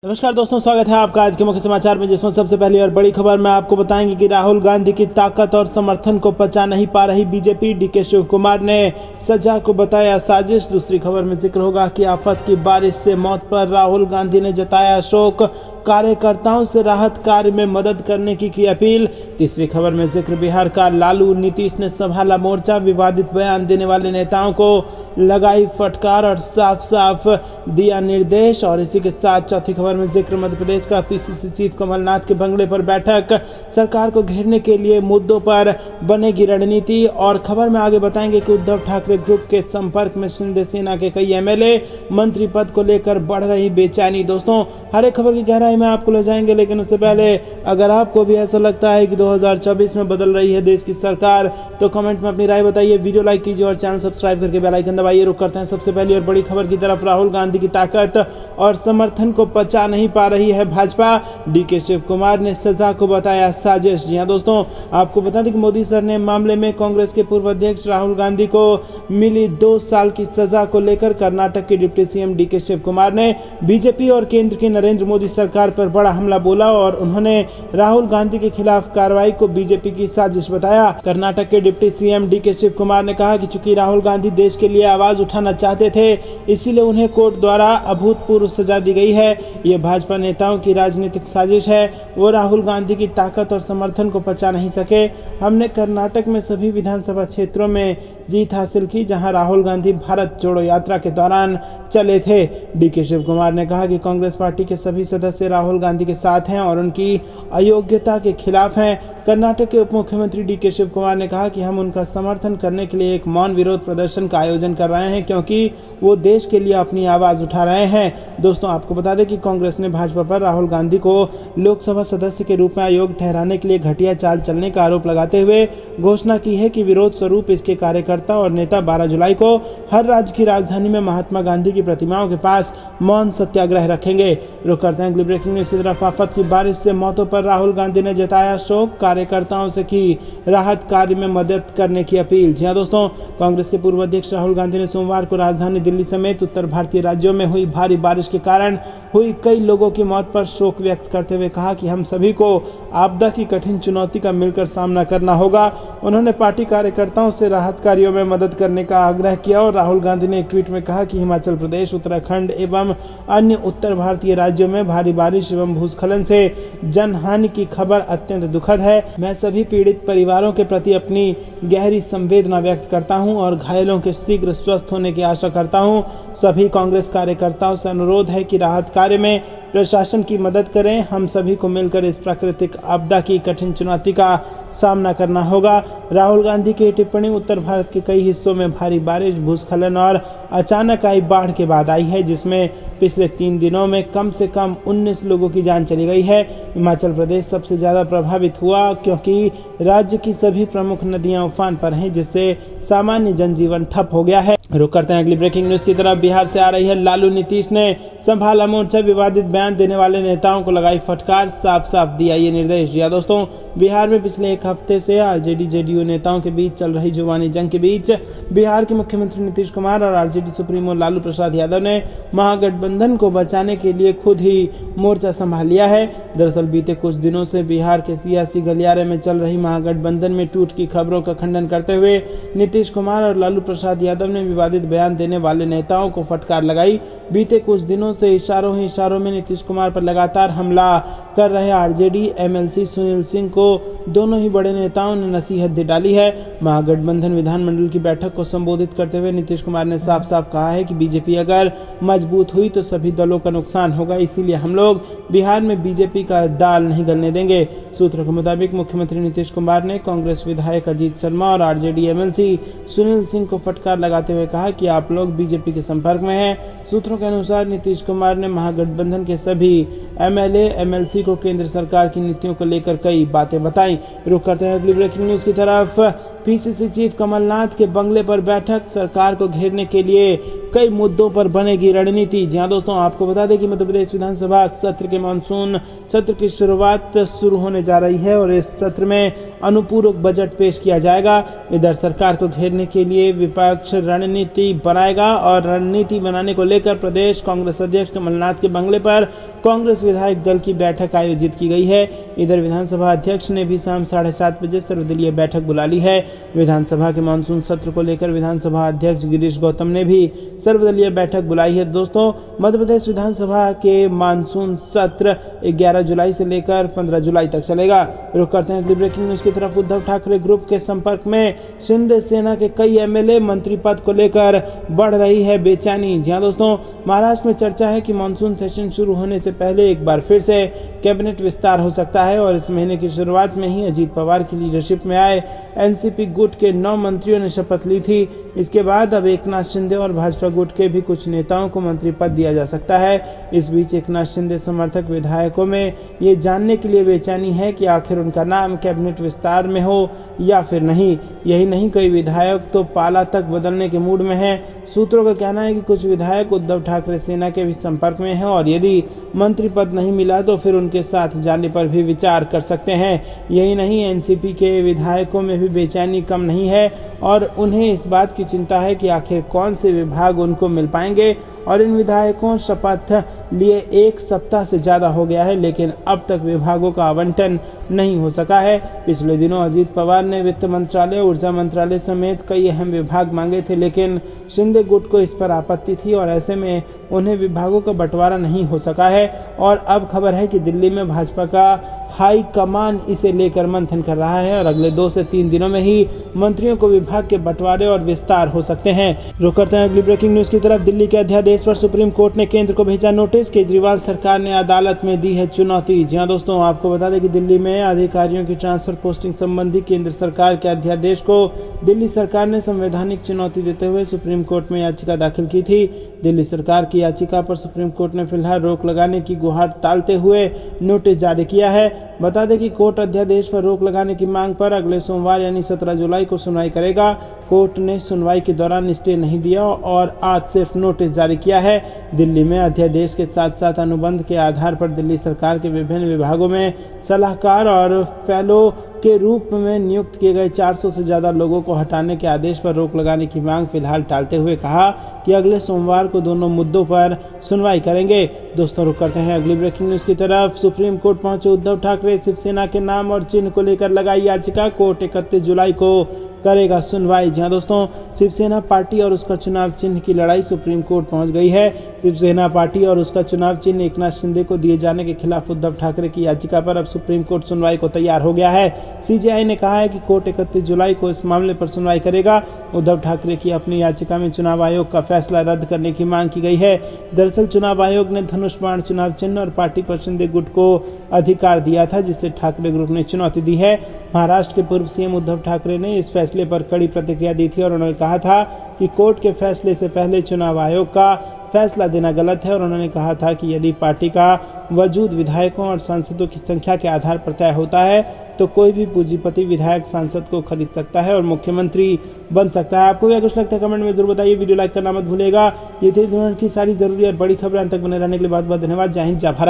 नमस्कार दोस्तों, स्वागत है आपका आज के मुख्य समाचार में, जिसमें सबसे पहली और बड़ी खबर मैं आपको बताएंगे कि राहुल गांधी की ताकत और समर्थन को पचा नहीं पा रही बीजेपी। डीके शिव कुमार ने सजा को बताया साजिश। दूसरी खबर में जिक्र होगा कि आफत की बारिश से मौत पर राहुल गांधी ने जताया शोक, कार्यकर्ताओं से राहत कार्य में मदद करने की अपील। तीसरी खबर में जिक्र बिहार का, लालू नीतीश ने संभाला मोर्चा, विवादित बयान देने वाले नेताओं को लगाई फटकार और साफ साफ दिया निर्देश। और इसी के साथ चौथी खबर में जिक्र मध्य प्रदेश का, पीसीसी चीफ कमलनाथ के बंगले पर बैठक, सरकार को घेरने के लिए मुद्दों पर बनेगी रणनीति। और खबर में आगे बताएंगे कि उद्धव ठाकरे ग्रुप के संपर्क में शिंदे सेना के कई एमएलए, मंत्री पद को लेकर बढ़ रही बेचैनी। दोस्तों, हर एक खबर की गहराई में आपको ले जाएंगे, लेकिन उससे पहले अगर आपको भी ऐसा लगता है कि 2024 में बदल रही है देश की सरकार, तो कमेंट में अपनी राय बताइए, वीडियो लाइक कीजिए और चैनल सब्सक्राइब करके बेल आइकन दबाइए। रुक करते हैं सबसे पहली और बड़ी खबर की तरफ। राहुल गांधी की ताकत और समर्थन को पचा नहीं पा रही है भाजपा, डीके शिव कुमार ने सजा को बताया साजिश। जी हां दोस्तों, आपको बता दें कि मोदी सर ने मामले में कांग्रेस के पूर्व अध्यक्ष राहुल गांधी को मिली 2 साल की सजा को लेकर कर्नाटक के deputy CM DK Shiv Kumar ने बीजेपी और केंद्र की नरेंद्र मोदी सरकार पर बड़ा हमला बोला और उन्होंने राहुल गांधी के खिलाफ कार्रवाई को बीजेपी की साजिश बताया। कर्नाटक के deputy CM DK Shiv Kumar ने कहा कि चूंकि राहुल गांधी देश के लिए आवाज उठाना चाहते थे, इसीलिए उन्हें कोर्ट द्वारा अभूतपूर्व सजा दी गई है। ये भाजपा नेताओं की राजनीतिक साजिश है। वो राहुल गांधी की ताकत और समर्थन को पचा नहीं सके। हमने कर्नाटक में सभी विधानसभा क्षेत्रों में जीत हासिल की जहां राहुल गांधी भारत जोड़ो यात्रा के दौरान चले थे। डीके शिव कुमार ने कहा कि कांग्रेस पार्टी के सभी सदस्य राहुल गांधी के साथ हैं और उनकी अयोग्यता के खिलाफ हैं। कर्नाटक के उप मुख्यमंत्री डीके शिव कुमार ने कहा कि हम उनका समर्थन करने के लिए एक मौन विरोध प्रदर्शन का आयोजन कर रहे हैं, क्योंकि वो देश के लिए अपनी आवाज़ उठा रहे हैं। दोस्तों, आपको बता दें कि कांग्रेस ने भाजपा पर राहुल गांधी को लोकसभा सदस्य के रूप में अयोग्य ठहराने के लिए घटिया चाल चलने का आरोप लगाते हुए घोषणा की है कि विरोध स्वरूप इसके कार्यकर्ता और नेता 12 जुलाई को हर राज्य की राजधानी में महात्मा गांधी की प्रतिमाओं के पास मौन सत्याग्रह रखेंगे। रुक करते हैं अगली ब्रेकिंग न्यूज की तरफ। आफत की बारिश से मौतों पर राहुल गांधी ने जताया शोक, कार्यकर्ताओं से की राहत कार्य में मदद करने की अपील। जी हां दोस्तों, कांग्रेस के पूर्व अध्यक्ष राहुल गांधी ने सोमवार को राजधानी दिल्ली समेत उत्तर भारतीय राज्यों में हुई भारी बारिश के कारण हुई कई लोगों की मौत पर शोक व्यक्त करते हुए कहा कि हम सभी को आपदा की कठिन चुनौती का मिलकर सामना करना होगा। उन्होंने पार्टी कार्यकर्ताओं से राहत कार्यों में मदद करने का आग्रह किया और राहुल गांधी ने एक ट्वीट में कहा कि हिमाचल प्रदेश, उत्तराखंड एवं अन्य उत्तर भारतीय राज्यों में भारी बारिश एवं भूस्खलन से जनहानि की खबर अत्यंत दुखद है। मैं सभी पीड़ित परिवारों के प्रति अपनी गहरी संवेदना व्यक्त करता हूं और घायलों के शीघ्र स्वस्थ होने की आशा करता हूं। सभी कांग्रेस कार्यकर्ताओं से अनुरोध है कि राहत कार्य में प्रशासन की मदद करें। हम सभी को मिलकर इस प्राकृतिक आपदा की कठिन चुनौती का सामना करना होगा। राहुल गांधी की टिप्पणी उत्तर भारत के कई हिस्सों में भारी बारिश, भूस्खलन और अचानक आई बाढ़ के बाद आई है, जिसमें पिछले 3 दिनों में कम से कम 19 लोगों की जान चली गई है। हिमाचल प्रदेश सबसे ज़्यादा प्रभावित हुआ क्योंकि राज्य की सभी प्रमुख नदियां उफान पर हैं, जिससे सामान्य जनजीवन ठप हो गया है। रुक करते हैं अगली ब्रेकिंग न्यूज़ की तरफ। बिहार से आ रही है, लालू नीतीश ने संभाला मोर्चा, विवादित बयान देने वाले नेताओं को लगाई फटकार, साफ साफ दिया ये निर्देश। या दोस्तों, बिहार में पिछले एक हफ्ते से आरजेडी जेडीयू नेताओं के बीच चल रही जुबानी जंग के बीच बिहार के मुख्यमंत्री नीतीश कुमार और आरजेडी सुप्रीमो लालू प्रसाद यादव ने महागठबंधन को बचाने के लिए खुद ही मोर्चा संभाल लिया है। दरअसल बीते कुछ दिनों से बिहार के सियासी गलियारे में चल रही महागठबंधन में टूट की खबरों का खंडन करते हुए नीतीश कुमार और लालू प्रसाद यादव ने विवादित बयान देने वाले नेताओं को फटकार लगाई। बीते कुछ दिनों से इशारों ही इशारों में नीतीश कुमार पर लगातार हमला कर रहे आरजेडी एमएलसी सुनील सिंह को दोनों ही बड़े नेताओं ने नसीहत दे डाली है। महागठबंधन विधानमंडल की बैठक को संबोधित करते हुए नीतीश कुमार ने साफ साफ कहा है कि बीजेपी अगर मजबूत हुई तो सभी दलों का नुकसान होगा, इसीलिए हम लोग बिहार में बीजेपी का दाल नहीं गलने देंगे। सूत्रों के मुताबिक मुख्यमंत्री नीतीश कुमार ने कांग्रेस विधायक अजीत शर्मा और आरजेडी एमएलसी सुनील सिंह को फटकार लगाते हुए कहा कि आप लोग बीजेपी के संपर्क में हैं। सूत्रों के अनुसार नीतीश कुमार ने महागठबंधन के सभी एमएलए एमएलसी को केंद्र सरकार की नीतियों को लेकर कई बातें बताई। रुक करते हैं अगली ब्रेकिंग न्यूज की तरफ। पीसीसी चीफ कमलनाथ के बंगले पर बैठक, सरकार को घेरने के लिए कई मुद्दों पर बनेगी रणनीति। जी हाँ दोस्तों, आपको बता दें कि मध्य प्रदेश विधानसभा सत्र के मानसून सत्र की शुरुआत शुरू होने जा रही है और इस सत्र में अनुपूरक बजट पेश किया जाएगा। इधर सरकार को घेरने के लिए विपक्ष रणनीति बनाएगा और रणनीति बनाने को लेकर प्रदेश कांग्रेस अध्यक्ष कमलनाथ के बंगले पर कांग्रेस विधायक दल की बैठक आयोजित की गई है। इधर विधानसभा अध्यक्ष ने भी शाम 7:30 बजे सर्वदलीय बैठक बुला ली है। विधानसभा के मानसून सत्र को लेकर विधानसभा अध्यक्ष गिरीश गौतम ने भी सर्वदलीय बैठक बुलाई है। दोस्तों, मध्य प्रदेश विधानसभा के मानसून सत्र 11 जुलाई से लेकर 15 जुलाई तक चलेगा। रुक करते हैं अगली ब्रेकिंग न्यूज की तरफ। उद्धव ठाकरे ग्रुप के संपर्क में शिंदे सेना के कई एमएलए, मंत्री पद को लेकर बढ़ रही है बेचैनी। जी हाँ दोस्तों, महाराष्ट्र में चर्चा है कि मानसून सेशन शुरू होने से पहले एक बार फिर से कैबिनेट विस्तार हो सकता है और इस महीने की शुरुआत में ही अजीत पवार की लीडरशिप में आए एनसीपी गुट के 9 मंत्रियों ने शपथ ली थी। इसके बाद अब एकनाथ शिंदे और भाजपा गुट के भी कुछ नेताओं को मंत्री पद दिया जा सकता है। इस बीच एकनाथ शिंदे समर्थक विधायकों में ये जानने के लिए बेचैनी है कि आखिर उनका नाम कैबिनेट विस्तार में हो या फिर नहीं। यही नहीं, कई विधायक तो पाला तक बदलने के मूड में हैं। सूत्रों का कहना है कि कुछ विधायक उद्धव ठाकरे सेना के भी संपर्क में हैं और यदि मंत्री पद नहीं मिला तो फिर उनके साथ जाने पर भी विचार कर सकते हैं। यही नहीं, एनसीपी के विधायकों में भी बेचैनी कम नहीं है और उन्हें इस बात की चिंता है कि आखिर कौन से विभाग उनको मिल पाएंगे। और इन विधायकों शपथ लिए 1 सप्ताह से ज़्यादा हो गया है, लेकिन अब तक विभागों का आवंटन नहीं हो सका है। पिछले दिनों अजीत पवार ने वित्त मंत्रालय, ऊर्जा मंत्रालय समेत कई अहम विभाग मांगे थे, लेकिन शिंदे गुट को इस पर आपत्ति थी और ऐसे में उन्हें विभागों का बंटवारा नहीं हो सका है। और अब खबर है कि दिल्ली में भाजपा का हाई कमान इसे लेकर मंथन कर रहा है और अगले 2 से 3 दिनों में ही मंत्रियों को विभाग के बंटवारे और विस्तार हो सकते हैं। रुक करते हैं अगली ब्रेकिंग न्यूज की तरफ। दिल्ली के अध्यादेश पर सुप्रीम कोर्ट ने केंद्र को भेजा नोटिस, केजरीवाल सरकार ने अदालत में दी है चुनौती। जी हाँ दोस्तों, आपको बता दें कि दिल्ली में अधिकारियों की ट्रांसफर पोस्टिंग संबंधी केंद्र सरकार के अध्यादेश को दिल्ली सरकार ने संवैधानिक चुनौती देते हुए सुप्रीम कोर्ट में याचिका दाखिल की थी। दिल्ली सरकार की याचिका पर सुप्रीम कोर्ट ने फिलहाल रोक लगाने की गुहार टालते हुए नोटिस जारी किया है। बता दें कि कोर्ट अध्यादेश पर रोक लगाने की मांग पर अगले सोमवार यानी 17 जुलाई को सुनवाई करेगा। कोर्ट ने सुनवाई के दौरान स्टे नहीं दिया और आज सिर्फ नोटिस जारी किया है। दिल्ली में अध्यादेश के साथ साथ अनुबंध के आधार पर दिल्ली सरकार के विभिन्न विभागों में सलाहकार और फेलो के रूप में नियुक्त किए गए 400 से ज़्यादा लोगों को हटाने के आदेश पर रोक लगाने की मांग फिलहाल टालते हुए कहा कि अगले सोमवार को दोनों मुद्दों पर सुनवाई करेंगे। दोस्तों, रुक करते हैं अगली ब्रेकिंग न्यूज़ की तरफ। सुप्रीम कोर्ट पहुंचे उद्धव ठाकरे, शिवसेना के नाम और चिन्ह को लेकर लगाई याचिका, कोर्ट 31 जुलाई को करेगा सुनवाई। जी हाँ दोस्तों, शिवसेना पार्टी और उसका चुनाव चिन्ह की लड़ाई सुप्रीम कोर्ट पहुंच गई है। शिवसेना पार्टी और उसका चुनाव चिन्ह एकनाथ शिंदे को दिए जाने के खिलाफ उद्धव ठाकरे की याचिका पर अब सुप्रीम कोर्ट सुनवाई को तैयार हो गया है। सीजेआई ने कहा है कि कोर्ट 31 जुलाई को इस मामले पर सुनवाई करेगा। उद्धव ठाकरे की अपनी याचिका में चुनाव आयोग का फैसला रद्द करने की मांग की गई है। दरअसल चुनाव आयोग ने धनुष बाण चुनाव चिन्ह और पार्टी पर शिंदे गुट को अधिकार दिया था, जिससे ठाकरे ग्रुप ने चुनौती दी है। महाराष्ट्र के पूर्व सीएम उद्धव ठाकरे ने इस फैसले पर कड़ी प्रतिक्रिया दी थी और उन्होंने कहा था कि कोर्ट के फैसले से पहले चुनाव आयोग का फैसला देना गलत है और उन्होंने कहा था कि यदि पार्टी का वजूद विधायकों और सांसदों की संख्या के आधार पर तय होता है तो कोई भी पूंजीपति विधायक सांसद को खरीद सकता है और मुख्यमंत्री बन सकता है। आपको क्या कुछ लगता है कमेंट में जरूर बताइए। वीडियो लाइक करना मत भूलिएगा। ये थी दुनिया की सारी जरूरी और बड़ी खबरें। अंत तक बने रहने के लिए बहुत बहुत धन्यवाद। जय हिंद, जय भारत।